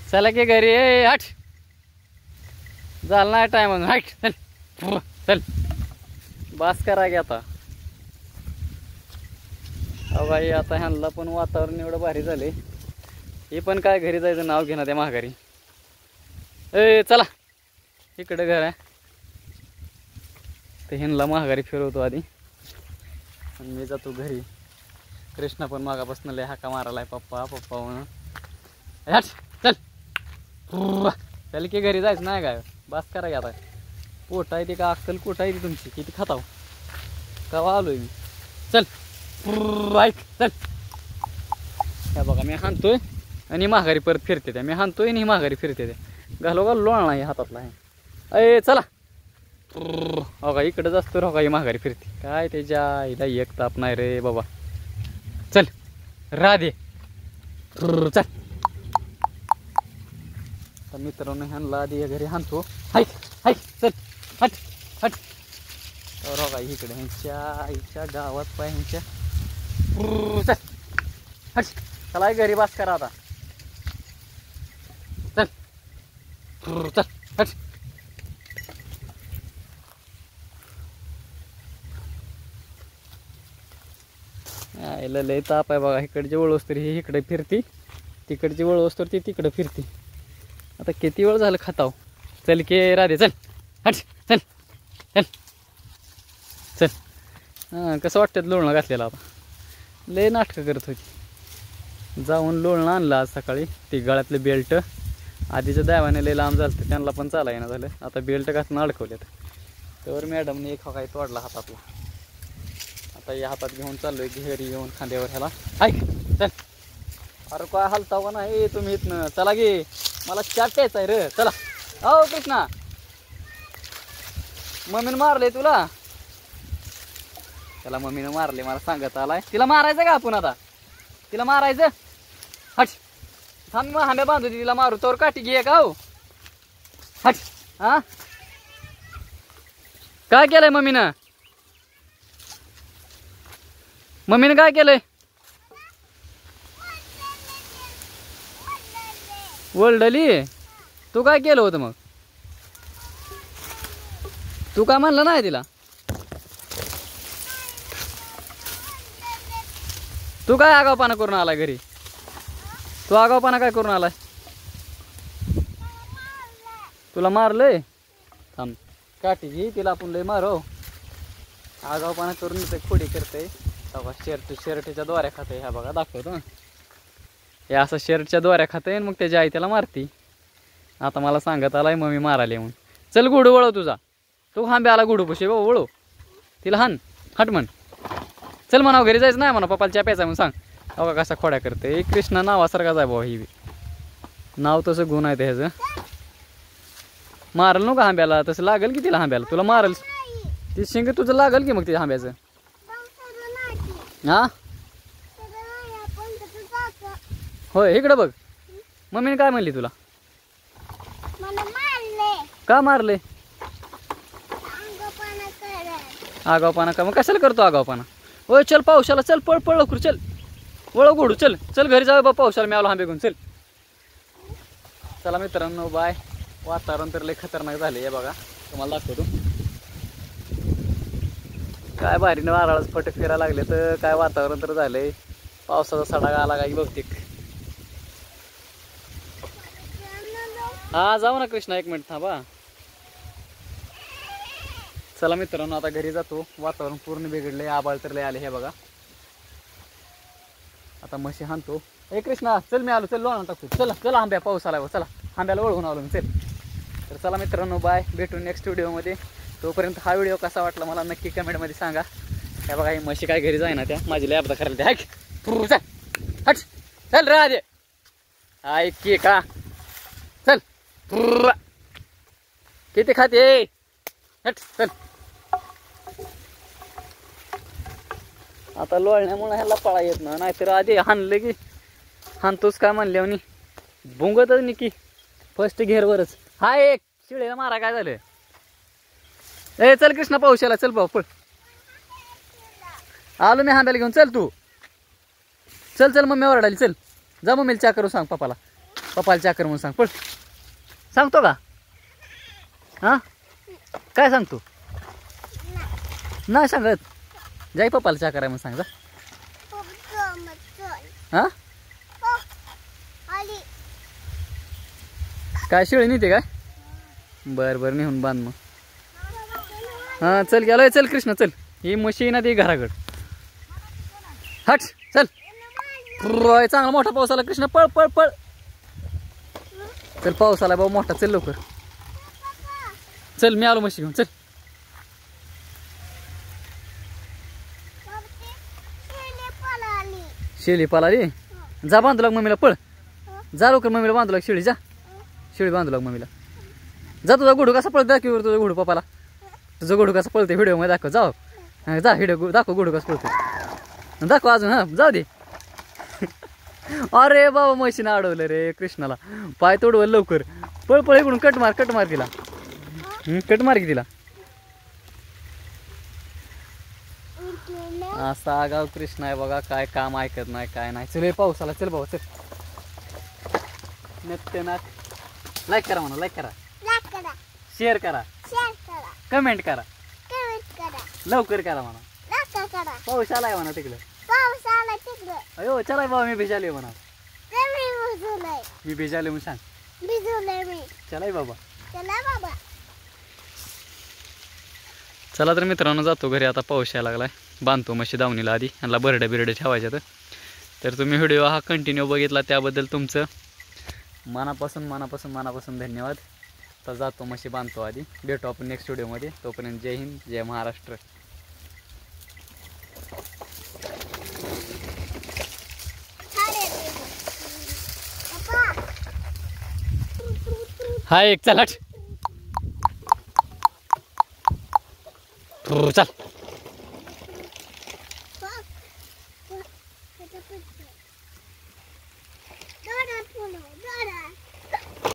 चला की घरी हट झालं नाही टाइम हट चल चल बस करा की आता बाई आता ह्यांना पण वातावरण एवढं भारी झाले हे पण काय घरी जायचं नाव घेणार त्या माघारी ए चला इकडे घर आहे ते ह्यांना माघारी फिरवतो आधी आणि मी जातो घरी कृष्णा पण मागापासून लय हाका मारायलाय पप्पा पप्पा म्हणून हट चल चल की घरी जायचं नाही काय बस करा की आता पोट आहे ते का अक्कल कोट आहे ती तुमची किती खाताव कवा आलोय मी चल ऐक चल त्या बघा मी हाणतोय आणि माघारी परत फिरते त्या मी हाणतोय आणि माघारी फिरते त्या घालो लोळा नाही हातातला आहे अय चला हो का इकडं जास्त हो का ही माघारी फिरते काय त्याच्या आईला एक ताप नाही रे बाबा चल राधे चल तर मित्रांनो ह्यांना आधी घरी हाणतो हाईक हाईक चल हट हट तर हो का इकडे ह्यांच्या आईच्या गावात पाय ह्यांच्या चल हट चला घरी बस करा आता चल चल हट यायला लय ताप आहे बघा इकडची वळवस तरी ही इकडे फिरती तिकडची वळवस तर ती तिकडे फिरती आता किती वेळ झालं खाताव चल के राधे चल हट चल चल चल हां कसं वाटतं लोणं घातलेलं आता लय नाटकं करत होती जाऊन लोणं आणलं आज सकाळी ती गळ्यातले बेल्ट आधीच्या दैवाने लय लांब झालं तर त्यांना पण चालाय ना झालं आता बेल्ट घातून अडकवलेत तर मॅडमने एक काही तोडला हातातला आता या हातात घेऊन चाललोय घरी येऊन खांद्यावर ह्याला ऐक चल अरे काय हलताव का नाही तुम्ही इथनं चला गे मला चाट प्यायचा आहे रे चला हो कृष्णा मम्मीनं मारले तुला त्याला मम्मीनं मारले मला सांगत आलाय तिला मारायचं का आपण आता तिला मारायचं हट थांब मग हांब्या बांधू तिला मारू तोवर काठी घे का हो हट हा काय केलंय मम्मीनं मम्मीनं काय केलंय वळडली तू काय केलं होतं मग तू काय म्हणलं नाही तिला तू काय आगावपणा करून आलाय घरी तू आगावपणा काय करून आलाय तुला मारलंय थांब काठी घे तिला आपण लय मारो आगावपणा करून इथे खोडी करते शर्टच्या दोऱ्या खाते ह्या बघा दाखवतो हे असं शर्टच्या दोऱ्या खाते मग त्याची आई त्याला मारती आता मला सांगत आलाय मम्मी माराले म्हणून चल गुडू वळव तुझा तो हांबे आला गुडू पुशे बाबा वळव तिला हान हट म्हण चल म्हणावं घरी जायचं नाही म्हणा पप्पाला च्या प्यायचा म्हणून सांग अहो कसा खोड्या करते कृष्णा नावासारखा जाय बाबा ही नाव तसं गुण आहे ह्याचं मारल नको हांब्याला तसं लागल की तिला हांब्याला तुला मारल ती शिंग तुझं लागल की मग तिच्या हांब्याचं हा होय इकडं बघ मम्मीने काय म्हणली तुला का मारले आगावपणा का मग कशाला करतो आगावपणा होय चल पावसाला चल पळ पळ लवकर चल वळ घोडू चल चल घरी जाऊ बा पावसाला मी आलो हांबे घेऊन चल चला मित्रांनो बाय वातावरण तर लय खतरनाक झाले आहे बघा तुम्हाला दाखवतो काय बारीनं वाराळच फटक फिरायला लागले तर काय वातावरण तर झालंय पावसाचा सडा आला काही बहुतेक हा जाऊ ना कृष्णा एक मिनिट थांबा चला मित्रांनो आता घरी जातो वातावरण पूर्ण बिघडले आबाळ तर लय आले हे बघा आता म्हशी हाणतो ए कृष्णा चल मी आलो चल लोणा टाकतो चला चला आंब्या पाऊस आला चला आंब्याला वळवून आलो मी चल तर चला मित्रांनो बाय भेटू नेक्स्ट व्हिडिओमध्ये तोपर्यंत हा व्हिडिओ कसा वाटला मला नक्की कमेंटमध्ये सांगा हे बघा ही म्हशी काय घरी जाईना त्या माझी लय अपदा करायला त्या चल हट चल राधे ऐक की का चल किती खाते हट चल आता लोळण्यामुळे ह्याला पळा येत ना नाहीतर आधी हाणलं की हाणतोच काय म्हणले म्हणे भुंगतच नाही की फर्स्ट घेरवरच हा एक शिळेला मारा काय झालं ए चल कृष्णा पावसाला चल भाऊ पळ आलो मी हांब्याला घेऊन चल तू चल चल मम्मी ओरडाली चल जा मम्मीला चा करू सांग पप्पाला पप्पाला चाकर म्हणून सांग पळ. सांगतो का हां काय सांगतो नाही सांगत. जाई पप्पाला चाकर आहे म्हणून सांग जा. हां काय शेळी नेते काय बरं बरं नेऊन बांध मग. हां चल गेलोय चल कृष्ण चल. ही म्हशी ना ती घराकड हट चल. चांगला मोठा पाऊस आला कृष्ण पळ पळ पळ. चल पाऊस आला भाऊ मोठा चल लवकर चल. मी आलो म्हशी घेऊन चल. शेळी पळाली जा बांधू लाग मम्मीला पळ. जा लवकर मम्मीला बांधू लाग शेळी जा. शेळी बांधू लाग मम्मीला जा. तुझा घोडू कसा पळत दाखव तुझा घोडू पप्पाला. तुझं घोडू कसं पळते व्हिडिओ मध्ये दाखव जाऊ. जा व्हिडिओ दाखव घोडू कसं पळते दाखव अजून. हां जाऊ दे. अरे बाबा म्हशीनं अडवलं रे कृष्णाला. पाय तोडवलं लवकर पळ पळ इकडून कट मार तिला. कट मार की तिला. असा आगाव कृष्ण आहे बघा काय काम ऐकत नाही काय नाही. चल पाऊस आला चल भाऊ चल. नक्की ना लाईक करा म्हणा लाईक करा शेअर करा कमेंट करा लवकर करा म्हणा. पाऊस आलाय म्हणा तिकडं. अयो चलाय बाबा मी भिजाले म्हणा. मी भिजाले म्हणून सांग. चलाय बाबा. चला तर मित्रांनो जातो घरी आता. पाऊस यायला लागलाय. बांधतो म्हशी दावणीला आधी यांना बरड्या बिरड्या ठेवायच्या. तर तुम्ही व्हिडिओ हा कंटिन्यू बघितला त्याबद्दल तुमचं मनापासून धन्यवाद. तर जातो म्हशी बांधतो आधी. भेटू आपण नेक्स्ट व्हिडिओमध्ये. तोपर्यंत जय हिंद जय महाराष्ट्र. हा एक चल हट चल.